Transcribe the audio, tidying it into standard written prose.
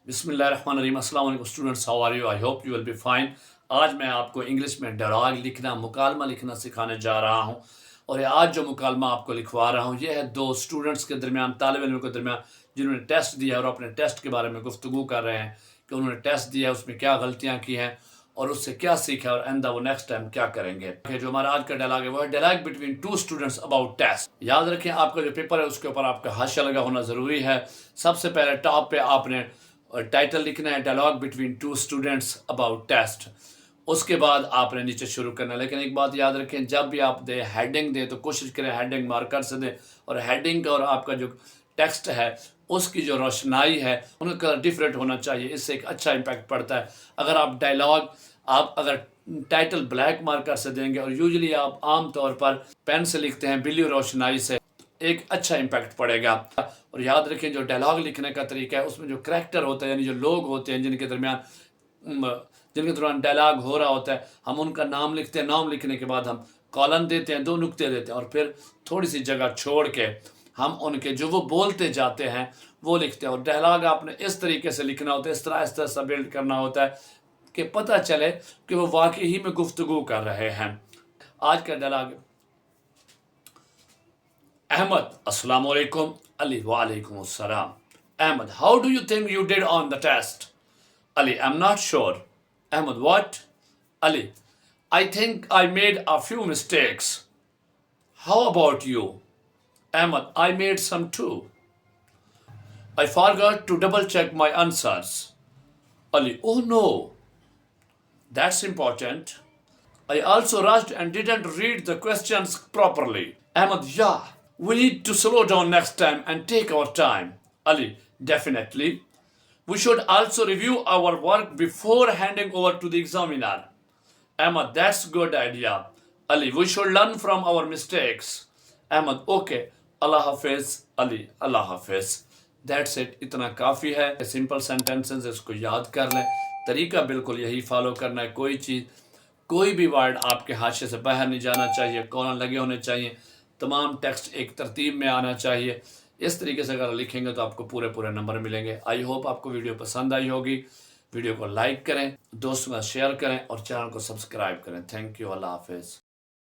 बिस्मिल्लाहिर्रहमानिर्रहीम। अस्सलाम वालेकुम students, how are you? I hope you will be fine. आज मैं आपको इंग्लिश में डायलॉग लिखना, मुकालमा लिखना सिखाने जा रहा हूँ। और आज जो मुकालमा आपको लिखवा रहा हूँ, ये है दो स्टूडेंट्स के दरमियान, तालिब इल्म के दरमियान, जिन्होंने टेस्ट दिया है और अपने टेस्ट के बारे में गुफ्तगू कर रहे हैं कि उन्होंने टेस्ट दिया है, उसमें क्या गलतियाँ की हैं और उससे क्या सीखा और आइंदा वो नेक्स्ट टाइम क्या करेंगे। जो हमारा आज का डायलॉग है वो है dialogue between two students about test. याद रखें, आपका जो पेपर है उसके ऊपर आपका हाशिया लगा होना ज़रूरी है। सबसे पहले टॉप पे आपने टाइटल लिखना है, dialogue between two students about test. उसके बाद आपने नीचे शुरू करना है। लेकिन एक बात याद रखें, जब भी आप दे हेडिंग दें तो कोशिश करें हेडिंग मार्कर से दें, और हेडिंग और आपका जो टेक्स्ट है उसकी जो रोशनाई है उनका डिफरेंट होना चाहिए। इससे एक अच्छा इम्पैक्ट पड़ता है। अगर आप डायलॉग अगर टाइटल ब्लैक मार्कर से देंगे, और यूजुअली आप आम तौर पर पेन से लिखते हैं बिल्ली रोशनाई से, एक अच्छा इम्पैक्ट पड़ेगा। और याद रखें, जो डायलॉग लिखने का तरीका है उसमें जो करैक्टर होता है, यानी जो लोग होते हैं जिनके दरमियान डायलॉग हो रहा होता है, हम उनका नाम लिखते हैं। नाम लिखने के बाद हम कॉलन देते हैं, दो नुक्ते देते हैं, और फिर थोड़ी सी जगह छोड़ के हम उनके जो वो बोलते जाते हैं वो लिखते हैं। और डायलॉग आपने इस तरीके से लिखना होता है, इस तरह से बिल्ड करना होता है कि पता चले कि वो वाकई ही में गुफ्तगू कर रहे हैं। आज का dialogue, Ahmed, Assalamu alaikum. Ali, wa alaikum assalam. Ahmed, how do you think you did on the test? Ali, I'm not sure. Ahmed, what? Ali, I think I made a few mistakes. How about you? Ahmed, I made some too. I forgot to double check my answers. Ali, oh no, that's important. I also rushed and didn't read the questions properly. Ahmed, yeah, we need to slow down next time and take our time. Ali, definitely. We should also review our work before handing over to the examiner. Ahmed, that's good idea. Ali, we should learn from our mistakes. Ahmed, okay. Allah Hafiz. Ali, Allah Hafiz. That's it. इतना काफ़ी है। Simple sentences, इसको याद कर लें। तरीका बिल्कुल यही फॉलो करना है। कोई भी वर्ड आपके हाशिए से बाहर नहीं जाना चाहिए, कॉलन लगे होने चाहिए, तमाम टेक्स्ट एक तरतीब में आना चाहिए। इस तरीके से अगर लिखेंगे तो आपको पूरे नंबर मिलेंगे। आई होप आपको वीडियो पसंद आई होगी। वीडियो को लाइक करें, दोस्तों का शेयर करें और चैनल को सब्सक्राइब करें। Thank you. अल्लाह हाफिज़।